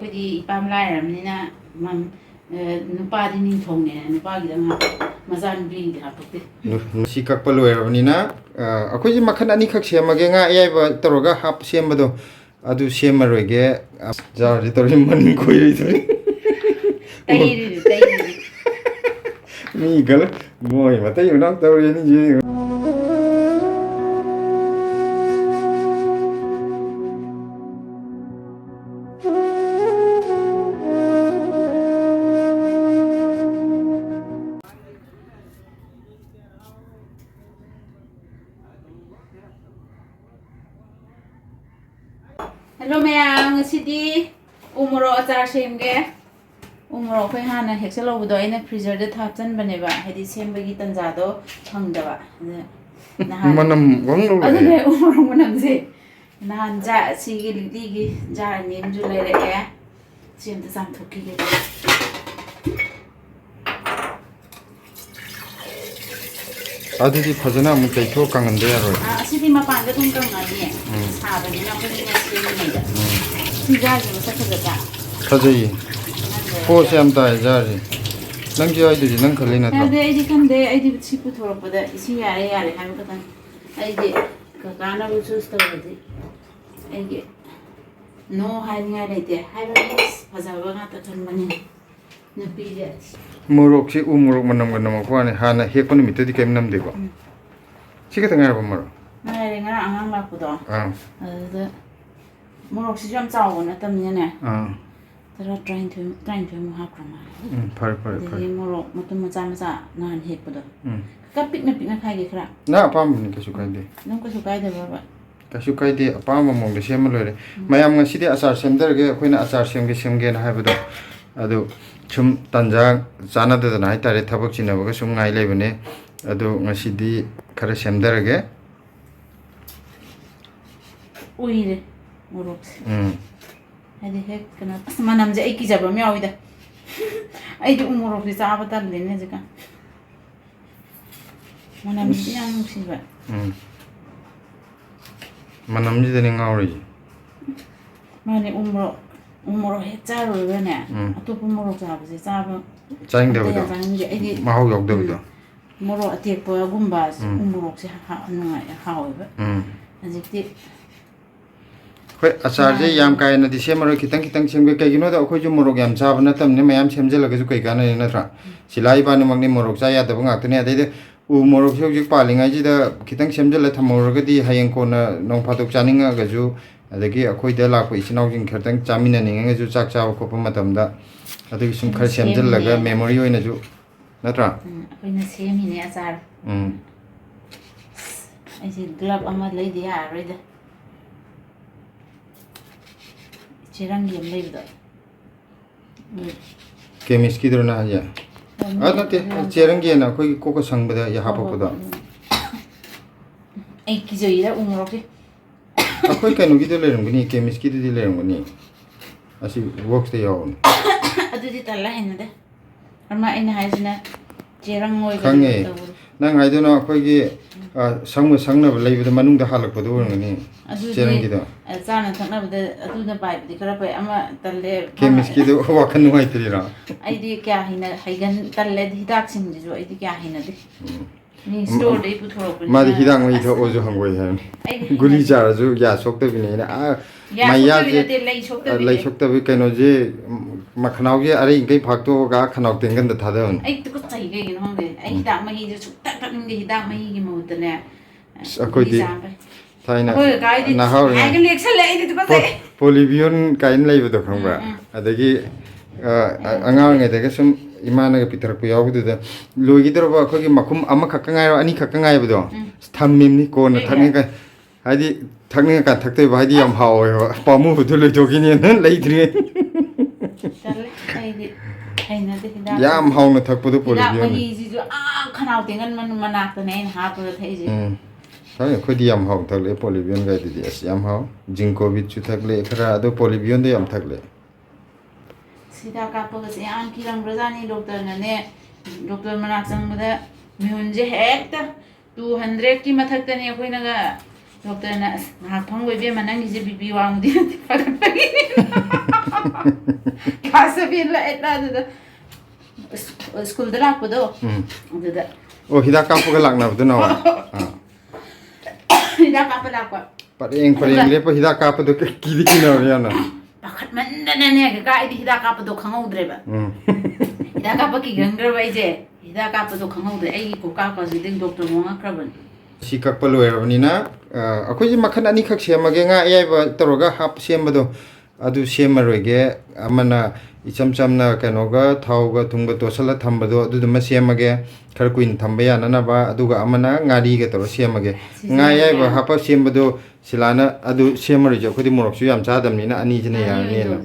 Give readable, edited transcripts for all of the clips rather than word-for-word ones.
Di pamlayaramnina nupadi ningthongne nupagidama mazan bling hapukte si kakpa loirabnina akhoi ji makhan ani khak semage nga yaiba toroga hap sembado adu semaroige jar ri tori maning khoi ri tayiri mi gal moi mata yuna tori ni ji Hello mayang sidi umorok achar semge umorok khoi hana hekselo budo aina freezer da thapchan baneba hedi sembagi tanja do phangdaba manam gonglo ade umorok manam se nahan ja sigi ligi jar nem ju lere e sem da sam thokki le adidi phajana mu taitho kangande aro sidi mapan da tum kangani sabani na khoi na semi da sijar ju sakhaja khajai po sem ta jari nang ji ai nang khali na ade ai di chipu thorakpada isi yare hamu katan ai di kakana bu choose tawadi ai ge no haininga leite haiba phajaba nga ta khanmani na pije morok si umorok manam ganam ko ani hana hekon mitadi kem nam dego chika tanga ba maro ngai nga angang la pudo ade morok si jam chawo na tamnya ne tara trying to mu hakrama par de morok mutum macha macha nan hekpudo ka pikna khai ge khra na apam ni kasu kaide nang ko su kai de ba kasu kaide apam mong de sem lore mayam nga sidi achar semder ge khoina achar semge na haibado adu chum tanja chana da na haitare thabak china ba sum ngai lebane adu ngasidi khara semder ge uire morok hadi hek kana manam je iki jaba me awida ai du umorok si chaba tan lene jeka manam yang siba manam ji de ngauri mane umorok he charo bene atopu morok chaba se chaba chaing de ba mahau yok de ba morok atek pa gumba umorok se ha nunga hawe ajikti khoi achar je yam kai na di semaro kitang semge kai gino da khoi ju morok yam chaba na tam ne mayam semjela ga ju kai kana na tra silai ba ne magni morok cha ya da ba ngak ne ade u morok se ju palinga ji da kitang semjela thamor ga di hayeng ko na nong phatok chaninga ga ju adagi akhoi da la ko isinau jing khartang chamina ninga ga ju chak chaw ko pa matam da adagi sum khar semjel laga memory hoina ju natra akhoi semi ne achar ai si glove ama lei dia roida Cherang yam leibda. Kemis ki drona ya. Nate cherang ge na khoi ko ko sangbada ya hapapda. Ai ki joira umorok ki. Akhoi kanu gi de lerang ni kemis ki de lerang ni. Asi works de yawn. Adudi talla henade. Ama ina haijina cherang ngoi ga. Nang haidona akhoi gi sangna leibda manung da halak padu ngani. cherang gi da. Chana thakna bada aduna pai di kara pai ama talle kemis ki do wakan nuai trira ai di kya hina haigan talle hidak sing ju ai di kya hina di ni store dei puthoro pun ma di hidak mai tho oju hangoi han guli jar ju ya sokta bini na maya je lei sokta bi kaino je makhnau ge are ingai phakto ga khanau tengan da thadon ai tu ko chai ge no hong de ai hidak mai ju sukta tak ning ge hidak mai gi mo tane akoi di Taina na hau ai ge leksel lai di tu ko sai polybion kain lai ba khangba adagi angang ngai daga sum imana ga pitar pu yaw du da logi dro ba khogi makhum ama khakkangai ro ani khakkangai ba do thammim ni ko na thakni ka hadi thakni ka thakte ba hadi yam haw yo pamu bu loi jogi ni nan lai dri ai di ai na de da yam haw na thakpu du polybion ai ji ju khanau tengan man manak to ne ha ko thai ji Thang khodi yam haw thakle polybion ga di as yam haw jinko bit chu thakle khara ado polybion de yam thakle sida ka pa se an ki rang rajani doctor na ne doctor manak sang bada mihun je hekta 200 ki mathak ta ne khoi na ga doctor na ha phang we be manang ji bibi wang di pa Class 7 la school da lakpado. Aduda. Oh, hidak kapu ka lakna betul nawa. Hidak apa lakpa? Paling lepas hidak kapu tu kiri kiri na. Pakat mandana ne ka idi hidak apa do khangaudre ba. Hidak apa ki gangar ba ije. Hidak apa do khangaudre ai ko ka ka siding doctor mo nga kraban. Si kak palu ni na. Aku je makan ani kak siapa genga ayah ba teroga hap siapa tu. Adu siapa roge amana icam-cam na kanoga thauga thungga tosala thambado adu dama siapa ge karkuin thambaya nana ba adu ga amana ngari ge toro siapa ge ngaya ba hapa siapa tu silana adu siapa roge aku di morok su yam cadam ni na ani jene ya ni na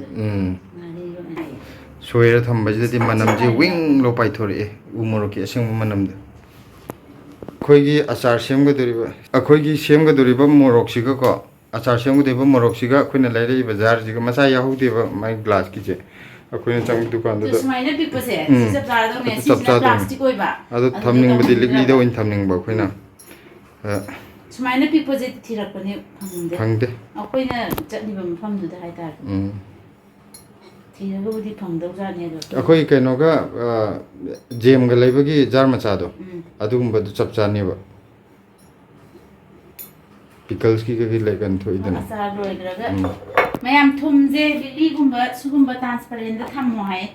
soira thamba jadi manam je wing lo pai thori umorok ke asing manam de koigi achar sem ge doriba akoigi sem ge doriba morok siga ko achar sem ge deba morok siga khoina laire bazar siga masa yahu deba mai glass ki je akoina chang dukan da Sumaina pipase sisa tar do ne sisa plastic oi ba adu thamning badi likli da oin thamning ba khoina Sumaina pipase thirak pane phangde akoina chatni ba mafam du da hai tar thiraga budi phangdau ja ne do akoi kaino ga jem ga leibagi jar macha do adugum ba du chapcha ne ba pickles ki ga legan thoi dana asa roi graga mayam thumje lili gumba sugumba transparent da thammo hai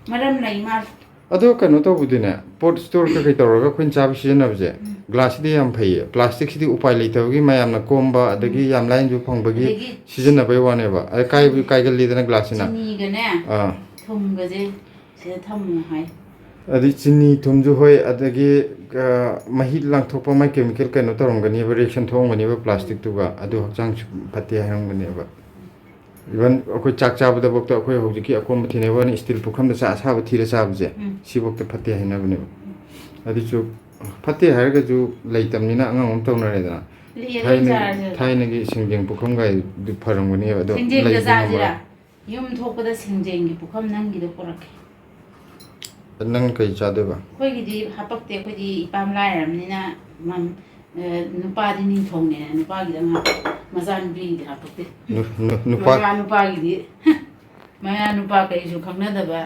maram lai ma ado kaino to budine pot store ka kai toroga khun chab sijana bje glass di yam phai plastic si di upai leitawgi mayam na komba adagi yam lain ju phangbagi sijana bai wane ba ai kai ga lidana glass na ni ga ne thum ga je se thammo hai adi chini thum ju hoi adagi mahi lang thokpa mai chemical kaino torongani ba reaction thongani ba plastic tu ga adu hakchang phatte hairongani ba even akoi chak chab da bokta akoi hojiki akom thine ba ni steel pukham da sa sa ba thira sa bje si bokta phatte haina bne adi chu phatte hair ga ju leitam ni na angam tongna re da thaina gi singjeng pukham ga du pharongani ba do singjeng ga za jira yum thokpada singjeng gi pukham nang gi do porake nang kai cha de ba khoi gi di hapakte khoi di ipam lai ram ni na mam nupa di ni thong ne nupa gi da mazan bi di hapakte nupa gi di maya nupa kai ju khangna da ba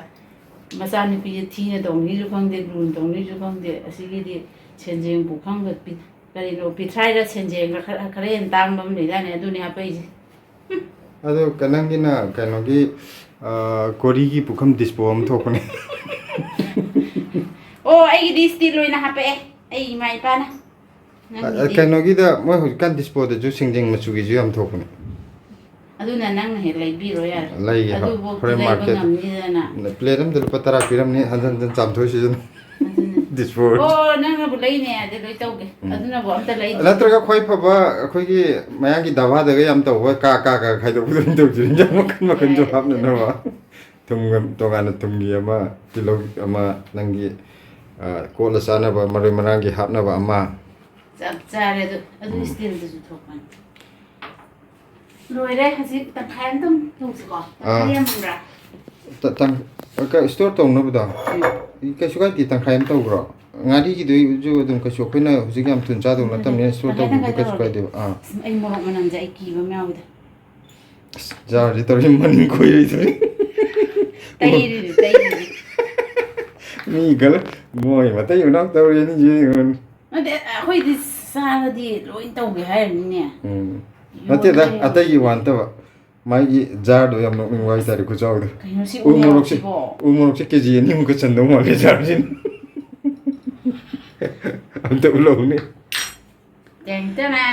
masan ni pi thi ne dong ni ju khang de grun dong ni ju khang de asi gi di chenjeng bu khang ga pi kari no pi thai da chenjeng ga khare en tang bam ni da ne du ni hapai ji ado kanang gi na kano gi kori gi pukham dispo am thokne oh ai di steel loina hape ai mai pa na kano gi da moi ho kan dispo da ju singjeng machu gi ju am thokne aduna nang he lai bi ro ya lai ha hore market na pleram dal patara piram ni handan dan cham thoi season dispo oh nang na bu lai ne de loi tau ge aduna bo am ta lai natra ga khoi pha ba khoi gi mayang gi dawa da ga yam taw ba ka khai do bu do jin jam makan jo hap na na ba tum to ga na tum gi ama kilo ama nang gi ko la sana ba mari marang gi hap na ba ama chap chare do adu steel de ju thokan loi re hasi ta khan tum thong si ko yam ra tang ka store tong no ba ka su ka ti tang khaim taw bro ngari gi du ju dum ka su khina hu gi am tun cha do na tam ne store taw du ka su ka de ai mo manam ja ki ba meaw da ja ri tor him man ko yi tai mi gal moi ma tai no taw ri ni ji ngon ade khoi di sa di loi tau ge hai ni ne nate da atai gi wan ta mai gi jar do yam no mi wai ta ri ku chaw de umorok se kg ni mu ka chan do ma le jar jin am ta ulo ni deng ta na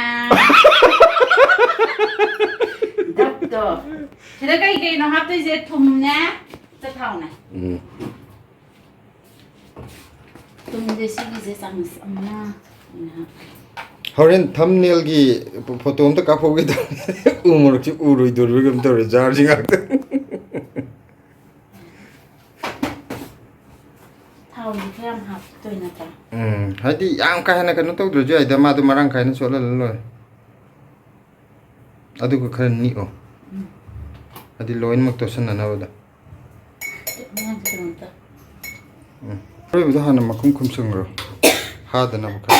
dap to sida kai no hap te je thum na ta thau na tum de si gi je sang samna horen thumbnail gi photo am ta ka pho gi da umorok chi uroi dur bi gam to re jar jing ak thau ni khem hap toi na ta hadi yang ka hana ka no to dru ju ai da ma du marang kai na so la lo adu ko khan ni o adi loin mak to san na na da oi bu da hana makum kum sung ro ha da na ka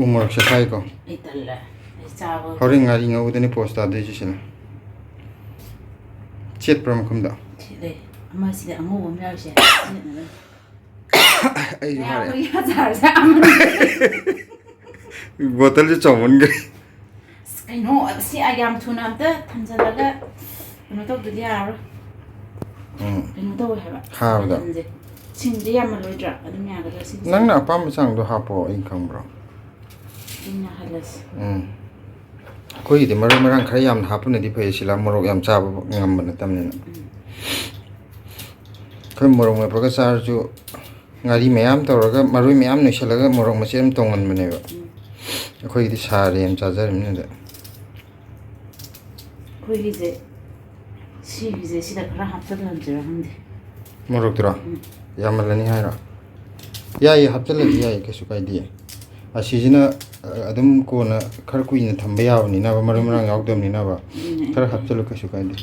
umorok sa kai ko ai talla ai chawa horing ngari ngau da ni post da de ji sin ꯆꯦꯠꯄ꯭ꯔ ꯃꯈꯨꯝꯗ ꯁꯤꯠꯂꯦ ꯑꯃꯁꯤꯗ ꯑꯉꯧꯕ ꯑꯃ ꯌꯥꯎꯔꯤꯁꯦ ꯑꯩꯁꯨ ꯍꯥꯏꯔꯦ ꯑꯩꯈꯣꯏꯒꯤ ꯑꯆꯥꯔꯁꯦ ꯑꯃ ꯕꯣꯇꯜꯁꯦ ꯆꯥꯎꯃꯟꯈ꯭ꯔꯦ ꯀꯩꯅꯣ ꯁꯤ ꯌꯥꯝ ꯊꯨꯅ ꯑꯝꯇ ꯊꯝꯖꯤꯜꯂꯒ ꯀꯩꯅꯣ ꯇꯧꯗ꯭ꯔꯗꯤ ꯌꯥꯔꯔꯣꯏ ꯀꯩꯅꯣ ꯇꯧꯋꯦ ꯍꯥꯏꯕ ꯍꯥꯕꯗ ꯃꯅꯝꯁꯦ ꯁꯤꯡꯗꯤ ꯌꯥꯝꯃꯜꯂꯣꯏꯗ꯭ꯔꯥ ꯑꯗꯨꯝ ꯌꯥꯒꯗ꯭ꯔꯥ ꯁꯤꯡꯁꯦ ꯅꯪꯅ ꯑꯄꯥꯝꯕ ꯆꯥꯡꯗꯣ ꯍꯥꯞꯄꯣ ꯑꯩ ꯈꯪꯕ꯭ꯔꯣ ꯑꯗꯨꯝ ꯌꯥꯍꯜꯂꯁꯤ ꯑꯩꯈꯣꯏꯒꯤꯗꯤ ꯃꯔꯣꯏ ꯃꯔꯥꯡ ꯈꯔ ꯌꯥꯝꯅ ꯍꯥꯞꯄꯅꯗꯤ ꯐꯩ ꯁꯤꯂꯥ ꯃꯣꯔꯣꯛ ꯌꯥꯝ ꯆꯥꯕ ꯉꯝꯕ ꯅꯠꯇꯕꯅꯤꯅ ꯑꯩꯈꯣꯏ ꯃꯣꯔꯣꯛ ꯃꯦꯠꯄꯒ ꯆꯥꯔꯁꯨ ꯉꯥꯔꯤ ꯃꯌꯥꯝ ꯇꯧꯔꯒ ꯃꯔꯣꯏ ꯃꯌꯥꯝ ꯅꯣꯏꯁꯤꯜꯂꯒ ꯃꯣꯔꯣꯛ ꯃꯆꯦꯠ ꯑꯃ ꯇꯧꯉꯟꯕꯅꯦꯕ ꯑꯩꯈꯣꯏꯒꯤꯗꯤ ꯁꯥꯔꯦ ꯌꯥꯝ ꯆꯥꯖꯔꯤꯕꯅꯤꯅ ꯑꯩꯈꯣꯏꯒꯤꯁꯦ ꯁꯤꯒꯤꯁꯦ ꯁꯤꯗ ꯈꯔ ꯍꯥꯞꯆꯜꯍꯟꯁꯤꯔꯥ ꯈꯪꯗꯦ ꯃꯣꯔꯣꯛꯇꯨꯔꯣ ꯌꯥꯝꯃꯜꯂꯅꯤ ꯍꯥꯏꯔꯣ ꯌꯥꯏꯌꯦ ꯍꯥꯞꯆꯤꯜꯂꯗꯤ ꯌꯥꯏ ꯀꯩꯁꯨ ꯀꯥꯏꯗꯦ ꯑꯁꯤꯁꯤꯅ ꯑꯗꯨꯝ ꯀꯣꯟꯅ ꯈꯔ ꯀꯨꯏꯅ ꯊꯝꯕ ꯌꯥꯕꯅꯤꯅꯕ ꯃꯔꯣꯏ ꯃꯔꯥꯡ ꯌꯥꯎꯗꯕꯅꯤꯅꯕ ꯈꯔ ꯍꯥꯞꯆꯤꯜꯂꯨ ꯀꯩꯁꯨ ꯀꯥꯏꯗꯦ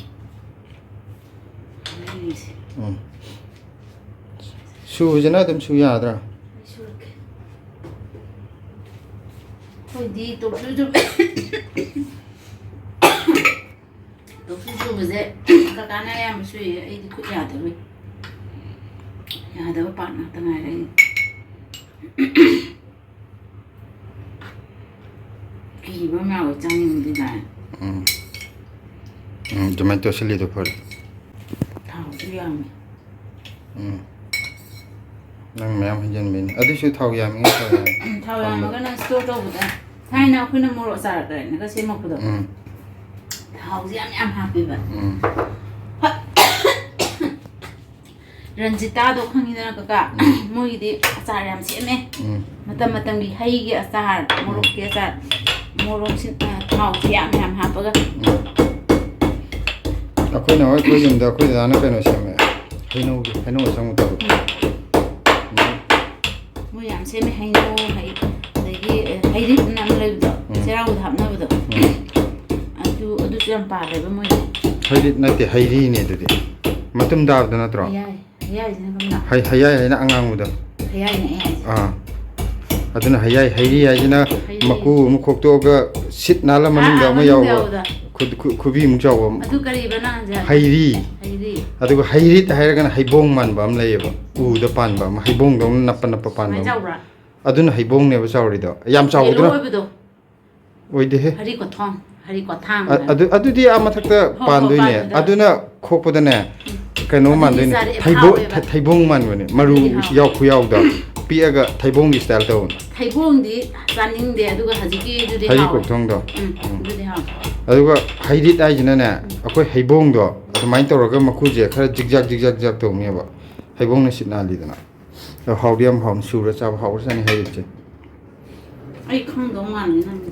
ꯁꯨꯕꯁꯤꯅ ꯑꯗꯨꯝ ꯁꯨ ꯌꯥꯗ꯭ꯔꯥ ꯑꯩꯈꯣꯏꯗꯤ ꯇꯣꯞꯁꯨ ꯁꯨꯕꯁꯦ ꯀꯀꯥꯅ ꯑꯌꯥꯝꯕ ꯁꯨꯏꯌꯦ ꯑꯩꯗꯤ ꯈꯨꯠ ꯌꯥꯗꯕꯩ ꯌꯥꯗꯕ ꯄꯥꯔꯠ ꯉꯥꯛꯇ ꯉꯥꯏꯔꯦ ꯑꯩ ꯀꯤꯕ ꯑꯃ ꯌꯥꯎꯋꯦ ꯆꯥꯅꯤꯡꯕꯗꯤ ꯂꯥꯛꯑꯦ ꯑꯗꯨꯃꯥꯏꯅ ꯇꯣꯠꯁꯤꯜꯂꯤꯗꯣ ꯐꯔꯦ ꯊꯥꯎꯁꯨ ꯌꯥꯝꯃꯦ ꯅꯪ ꯃꯌꯥꯝ ꯍꯩꯖꯤꯟꯕꯩꯅꯤ ꯑꯗꯨꯁꯨ ꯊꯥꯎ ꯌꯥꯝꯃꯤꯉꯩ ꯊꯥꯎ ꯌꯥꯝꯃꯤ ꯊꯥꯎ ꯌꯥꯝꯃꯒꯅ ꯁ꯭ꯇꯣꯔ ꯇꯧꯕꯗ ꯊꯥꯏꯅ ꯑꯩꯈꯣꯏꯅ ꯃꯣꯔꯣꯛ ꯑꯆꯥꯔ ꯀꯔꯤꯅꯒ ꯁꯦꯝꯃꯛꯄꯗꯣ ꯊꯥꯎꯁꯦ ꯌꯥꯝ ꯍꯥꯞꯄꯦꯕ ꯔꯟꯖꯤꯇꯥꯗꯣ ꯈꯪꯉꯤꯗꯅ ꯀꯀꯥ ꯃꯣꯏꯒꯤꯗꯤ ꯑꯆꯥꯔ ꯌꯥꯝ ꯁꯦꯝꯃꯦ ꯃꯇꯝ ꯃꯇꯝꯒꯤ ꯍꯩꯒꯤ ꯑꯆꯥꯔ ꯃꯣꯔꯣꯛꯀꯤ ꯑꯆꯥꯔ ꯃꯣꯔꯣꯛꯁꯤ ꯊꯥꯎꯁꯤ ꯌꯥꯝ ꯍꯥꯞꯄꯒ ꯑꯩꯈꯣꯏꯅ ꯍꯣꯏ ꯑꯩꯈꯣꯏ ꯌꯨꯝꯗ ꯑꯩꯈꯣꯏ ꯗꯗꯥꯅ ꯀꯩꯅꯣ ꯁꯦꯝꯃꯦ ꯍꯩꯅꯧ ꯑꯁꯪꯕ ꯇꯧꯕ ꯃꯣꯏ ꯌꯥꯝ ꯁꯦꯝꯃꯦ ꯍꯩꯅꯧ ꯑꯗꯒꯤ ꯍꯩꯔꯤꯠꯅ ꯑꯃ ꯂꯩꯕꯗꯣ ꯆꯩꯔꯥꯎꯗ ꯍꯥꯞꯅꯕꯗꯣ ꯑꯗꯨꯁꯨ ꯌꯥꯝ ꯄꯥꯜꯂꯦꯕ ꯃꯣꯏꯗꯤ ꯍꯩꯔꯤꯠ ꯅꯠꯇꯦ ꯍꯩꯔꯤꯅꯦ ꯑꯗꯨꯗꯤ ꯃꯇꯨꯝ ꯇꯥꯕꯗꯣ ꯅꯠꯇ꯭ꯔꯣ ꯍꯌꯥꯏꯁꯤꯅ ꯀꯝꯅ ꯍꯌꯥꯏ ꯍꯥꯏꯅ ꯑꯉꯥꯡꯕꯗꯣ ꯍꯌꯥꯏꯅꯦ ꯑꯩ ꯍꯥꯏꯁꯦ ꯑꯗꯨꯅ ꯍꯩꯔꯤ ꯍꯥꯏꯁꯤꯅ ꯃꯀꯨ ꯑꯃ ꯈꯣꯛꯇꯣꯛꯑꯒ ꯁꯤꯠ ꯅꯥꯜꯂ ꯃꯅꯨꯡꯗ ꯑꯃ ꯌꯥꯎꯕ ꯈꯨꯕꯤꯃꯨꯛ ꯆꯥꯎꯕ ꯑꯗꯨ ꯀꯔꯤꯕ ꯅꯪ ꯍꯩꯔꯤ ꯑꯗꯨꯒ ꯍꯩꯔꯤꯠ ꯍꯥꯏꯔꯒꯅ ꯍꯩꯕꯣꯡ ꯃꯥꯟꯕ ꯑꯃ ꯂꯩꯌꯦꯕ ꯎꯗ ꯄꯥꯟꯕ ꯑꯃ ꯍꯩꯕꯣꯡꯗꯧꯅ ꯅꯞꯄ ꯄꯥꯟꯕ ꯑꯃ ꯑꯗꯨꯅ ꯍꯩꯕꯣꯡꯅꯦꯕ ꯆꯥꯎꯔꯤꯗꯣ ꯌꯥꯝ ꯆꯥꯎꯕꯗꯨꯅ ꯑꯣꯏꯗꯦꯍꯦ ꯑꯗꯨꯗꯤ ꯑꯥ ꯃꯊꯛꯇ ꯄꯥꯟꯗꯣꯏꯅꯦ ꯑꯗꯨꯅ ꯈꯣꯛꯄꯗꯅꯦ ꯀꯩꯅꯣ ꯃꯥꯟꯗꯣꯏꯅꯦ ꯊꯩꯕꯣꯡ ꯃꯥꯟꯕꯅꯦ ꯃꯔꯨ ꯈꯨꯌꯥꯎꯗ ꯄꯤꯛꯑꯒ ꯊꯩꯕꯣꯡꯒꯤ ꯁ꯭ꯇꯥꯏꯜ ꯇꯧꯕꯅꯦ ꯊꯩꯕꯣꯡꯗꯤ ꯆꯥꯅꯤꯡꯗꯦ ꯑꯗꯨꯒ ꯍꯧꯖꯤꯛꯀꯤꯗꯨꯗꯤ ꯍꯩꯔꯤ ꯀꯣꯛꯊꯣꯡꯗꯣ ꯑꯗꯨꯗꯤ ꯍꯥꯎꯋꯦ ꯑꯗꯨꯒ ꯍꯩꯔꯤꯠ ꯍꯥꯏꯁꯤꯅꯅꯦ ꯑꯩꯈꯣꯏ ꯍꯩꯕꯣꯡꯗꯣ ꯑꯗꯨꯃꯥꯏꯅ ꯇꯧꯔꯒ ꯃꯀꯨꯁꯦ ꯈꯔ ꯖꯤꯛꯖꯥꯛ ꯇꯧꯅꯦꯕ ꯍꯩꯕꯣꯡꯅ ꯁꯤꯠ ꯅꯥꯜꯂꯤꯗꯅ ꯍꯥꯎꯗꯤ ꯌꯥꯝ ꯍꯥꯎꯅ ꯁꯨꯔ ꯆꯥꯕ ꯍꯥꯎꯔꯖꯥꯠꯅꯤ ꯍꯩꯔꯤꯠꯁꯦ ꯑꯩ ꯈꯪꯗꯧ ꯃꯥꯜꯂꯦ ꯅꯪꯁꯦ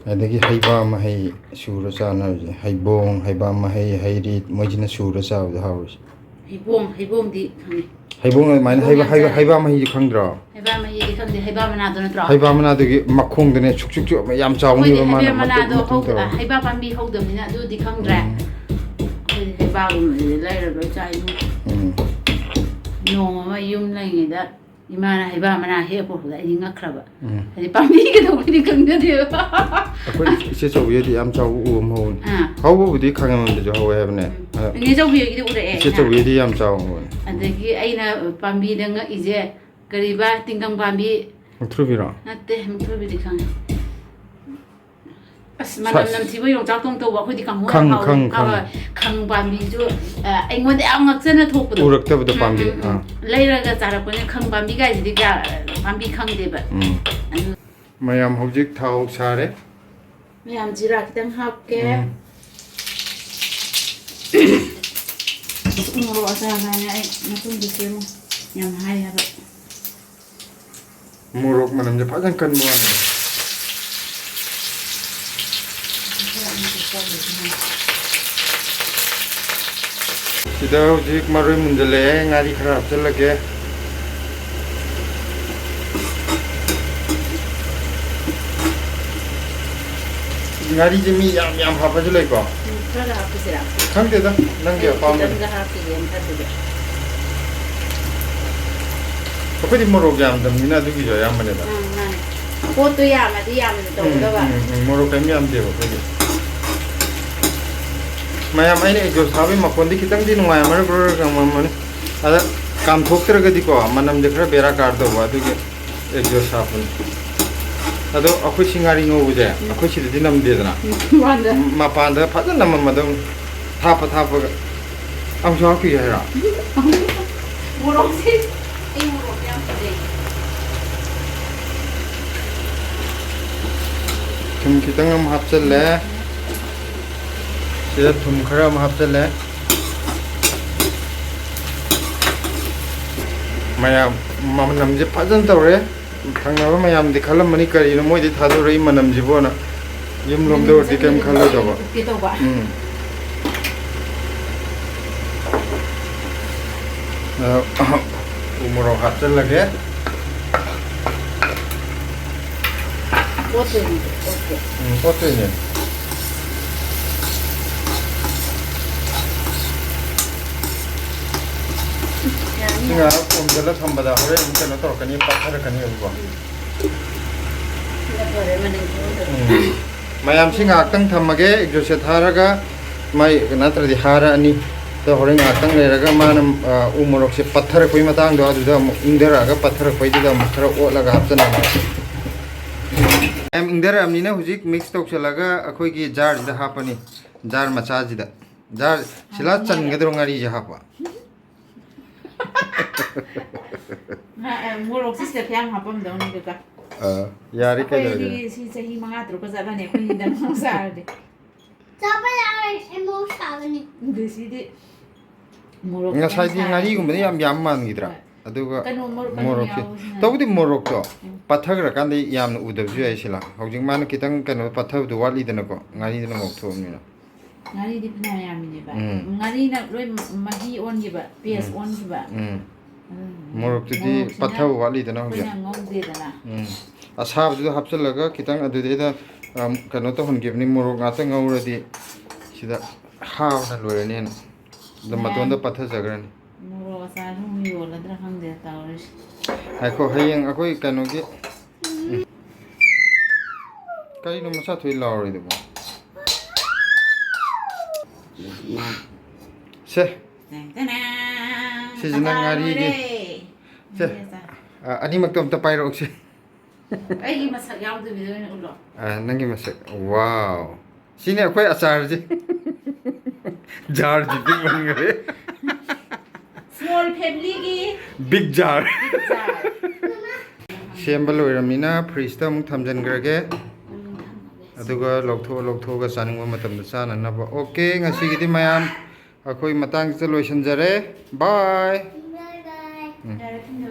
ꯑꯗꯒꯤ ꯍꯩꯕꯥ ꯃꯍꯩ ꯁꯨꯔ ꯆꯥꯅꯕꯁꯦ ꯍꯩꯕꯣꯡ ꯍꯩꯕꯥ ꯃꯍꯩ ꯍꯩꯔꯤꯠ ꯃꯣꯏꯁꯤꯅ ꯁꯨꯔ ꯆꯥꯕꯗ ꯍꯥꯎꯔꯤꯁꯦ ꯍꯩꯕꯣꯡꯗꯤ ꯈꯪꯉꯦ ꯍꯩꯕꯣꯡ ꯑꯗꯨꯃꯥꯏꯅ ꯍꯩꯕꯥ ꯃꯍꯤꯁꯤ ꯈꯪꯗ꯭ꯔꯣ ꯍꯩꯕꯥ ꯃꯍꯤꯗꯤ ꯈꯪꯗꯦ ꯍꯩꯕꯥ ꯃꯅꯥꯗꯣ ꯅꯠꯇ꯭ꯔꯣ ꯍꯩꯕꯥ ꯃꯅꯥꯗꯨꯒꯤ ꯃꯈꯣꯡꯗꯅꯦ ꯁꯨꯛ ꯌꯥꯝ ꯆꯥꯎꯅꯤꯕ ꯃꯥꯅ ꯃꯅꯥꯗꯣ ꯃꯇꯨꯝ ꯇꯧꯔꯒ ꯍꯩꯕꯥ ꯄꯥꯝꯕꯤ ꯍꯧꯗꯕꯅꯤꯅ ꯑꯗꯨꯗꯤ ꯈꯪꯗ꯭ꯔꯦ ꯑꯩꯈꯣꯏꯗꯤ ꯍꯩꯕꯥꯒꯨꯝꯕꯁꯤꯗꯤ ꯂꯩꯔ ꯂꯣꯏ ꯆꯥꯏ ꯅꯣꯡꯃ ꯑꯃ ꯌꯨꯝ ꯂꯩꯉꯩꯗ ꯏꯃꯥꯅ ꯍꯩꯕꯥ ꯃꯅꯥ ꯍꯦꯛ ꯄꯨꯔꯛꯄꯗ ꯑꯩꯗꯤ ꯉꯛꯈ꯭ꯔꯕ ꯍꯥꯏꯗꯤ ꯄꯥꯝꯕꯤꯒꯗꯧꯕꯗꯤ ꯈꯪꯖꯗꯦꯕ ꯑꯩꯈꯣꯏ ꯏꯆꯦ ꯆꯧꯕꯤꯗꯤ ꯌꯥꯝ ꯆꯥꯎꯕ ꯎ ꯑꯃ ꯍꯧꯕꯅꯤ ꯍꯧꯕꯕꯨꯗꯤ ꯈꯥꯡꯉꯝꯗꯁꯨ ꯍꯧꯋꯦ ꯍꯥꯏꯕꯅꯦ ꯏꯅꯦ ꯆꯧꯕꯤꯒꯤꯗꯤ ꯎꯔꯛꯑꯦ ꯏꯆꯦ ꯆꯧꯕꯤꯗꯤ ꯌꯥꯝ ꯆꯥꯎꯕꯅꯤ ꯑꯗꯒꯤ ꯑꯩꯅ ꯄꯥꯝꯕꯤꯗ ꯉꯛꯏꯁꯦ ꯀꯔꯤꯕ ꯇꯤꯡꯒꯪ ꯄꯥꯝꯕꯤ ꯃꯨꯛꯊ꯭ꯔꯨꯕꯤꯔꯣ ꯅꯠꯇꯦ ꯃꯨꯛꯊ꯭ꯔꯨꯕꯤꯗꯤ ꯈꯪꯉꯦ ꯑꯁ ꯃꯅꯝ ꯅꯝꯊꯤꯕ ꯌꯣꯡꯆꯥꯛ ꯇꯧ ꯇꯧꯕ ꯑꯩꯈꯣꯏꯗꯤ ꯀꯥꯡꯍꯧ ꯌꯥꯝ ꯍꯥꯎꯋꯦ ꯈꯪ ꯄꯥꯝꯕꯤꯁꯨ ꯑꯩꯉꯣꯟꯗ ꯌꯥꯝ ꯉꯛꯆꯅ ꯊꯣꯛꯄꯗꯣ ꯎꯔꯛꯇꯕꯗꯣ ꯄꯥꯝꯕꯤ ꯂꯩꯔꯒ ꯆꯥꯔꯛꯄꯅꯤꯅ ꯈꯪ ꯄꯥꯝꯕꯤ ꯀꯥꯏꯁꯤꯗꯤ ꯀꯌꯥ ꯄꯥꯝꯕꯤ ꯈꯪꯗꯦꯕ ꯃꯌꯥꯝ ꯍꯧꯖꯤꯛ ꯊꯥꯎ ꯁꯥꯔꯦ ꯃꯌꯥꯝ ꯖꯤꯔꯥ ꯈꯤꯇꯪ ꯍꯥꯞꯀꯦ ꯎꯃꯣꯔꯣꯛ ꯑꯆꯥꯔ ꯍꯥꯏꯅ ꯑꯩ ꯃꯇꯨꯡꯗ ꯁꯦꯝꯃꯨ ꯌꯥꯝ ꯍꯥꯏ ꯍꯥꯏꯕ ꯃꯣꯔꯣꯛ ꯃꯅꯝꯁꯦ ꯐꯖꯅ ꯀꯟꯕ ꯋꯥꯅꯤ ꯁꯤꯗ ꯍꯧꯖꯤꯛ ꯃꯔꯣꯏ ꯃꯨꯟꯖꯜꯂꯛꯑꯦ ꯉꯥꯔꯤ ꯈꯔ ꯍꯥꯞꯆꯤꯜꯂꯒꯦ ꯉꯥꯔꯤꯁꯦ ꯃꯤ ꯌꯥꯝ ꯍꯥꯞꯄꯁꯨ ꯂꯩꯀꯣ ꯈꯔ ꯍꯥꯞꯄꯁꯤꯔꯥ ꯈꯪꯗꯦꯗ ꯅꯪꯒꯤ ꯑꯄꯥꯝꯕꯅꯤ ꯑꯩꯈꯣꯏꯗꯤ ꯃꯣꯔꯣꯛ ꯌꯥꯝꯗꯕꯅꯤꯅ ꯑꯗꯨꯒꯤꯁꯨ ꯑꯌꯥꯝꯕꯅꯦꯗ ꯄꯣꯠꯇꯣ ꯌꯥꯝꯃꯗꯤ ꯌꯥꯝꯅ ꯇꯧꯒꯗꯕ ꯃꯣꯔꯣꯛ ꯀꯩꯝ ꯌꯥꯝꯗꯦꯕ ꯑꯩꯈꯣꯏꯒꯤ ꯃꯌꯥꯝ ꯑꯩꯅ ꯑꯦꯛꯖꯣꯁ ꯊꯥꯕꯒꯤ ꯃꯈꯣꯟꯗꯤ ꯈꯤꯇꯪꯗꯤ ꯅꯨꯡꯉꯥꯏꯔꯝꯃꯅꯤ ꯑꯗ ꯀꯥꯝꯊꯣꯛꯇ꯭ꯔꯒꯗꯤꯀꯣ ꯃꯅꯝꯁꯦ ꯈꯔ ꯕꯦꯔꯥ ꯀꯥꯔꯗꯧꯕ ꯑꯗꯨꯒꯤ ꯑꯦꯛꯖꯣꯁ ꯍꯥꯞꯄꯅꯤ ꯑꯗꯣ ꯑꯩꯈꯣꯏ ꯁꯤ ꯉꯥꯔꯤ ꯉꯧꯕꯁꯦ ꯑꯩꯈꯣꯏ ꯁꯤꯗꯗꯤ ꯅꯝꯗꯦꯗꯅ ꯃꯄꯥꯟꯗ ꯐꯖꯅ ꯅꯝꯃꯝꯃꯗꯧꯅꯤ ꯊꯥꯞꯄꯒ ꯑꯃꯨꯛꯁꯨ ꯍꯥꯞꯄꯤꯒꯦ ꯍꯥꯏꯔꯣ ꯃꯣꯔꯣꯛꯁꯤ ꯑꯩ ꯃꯣꯔꯣꯛ ꯌꯥꯝ ꯐꯖꯩ ꯊꯨꯝ ꯈꯤꯇꯪ ꯑꯃ ꯍꯥꯞꯆꯜꯂꯦ sida thum khara am hapchale mayam manamje phajan tawre thangnaba mayam di khalamani karino moi di thadorei manamji bona yum lomdo di kem khalo daba umorok hapchalage Ote Singa umjala sembada hore mungkin atau kani pathar kani uba. Mayam singa akang thamage ekjose tharaga mai natra di hara ani to hore ngakang leraga manam umorok se pathar koi matang do adu da indera ga pathar koi da makhara olaga hapchana am indera amni na hujik mix tok chalaga akoi gi jar da hapani jar macha ji da jar sila chan gadro ngari ja hapa Umorok sih setiap yang hapam dong nih kakak. Yari kayak gitu. Si sehari mengatur kezaban ya, aku tidak mau sahur. Siapa yang mau sahur nih? Di sini. Umorok. Nggak saya di ngari gue mending yaman gitu lah. Aduh kok. Umorok sih. Tahu di umorok tuh. Pathar kan di yam udah juga sih lah. Hujung mana kita kan pathar tuh wali dan kok ngari dan mau tuh nih lah. Ngari di mana yam ini pak? Ngari nak loy mahi on juga, PS on juga. Umorok tuh di pathar wali dan hujung. Asap itu hapsel laga kita aduh deh dah kan itu honggip nih umorok ngata ngawur di sida haw dan luar nih. Lembat tuh anda pathar jaga nih. Umorok asal humi bola terang dia tahu nih. Aku hayang aku ikan oke. Kali nomor satu ilau itu bu. Se jenang ngari ini. Se ani maktum tapai rok se. Ay masak yang tu video ni ulo. Nangi masak. Wow. Sini aku achar je. Jar je big bangare. Small family ki. Big jar. Sembal oiramina freeze ta mung thamjan grage. Aduga loktho ga saningwa matam da sana na ba. Okay ngasi gidi mayam akoi matang se loisan jare. Bye. Bye bye.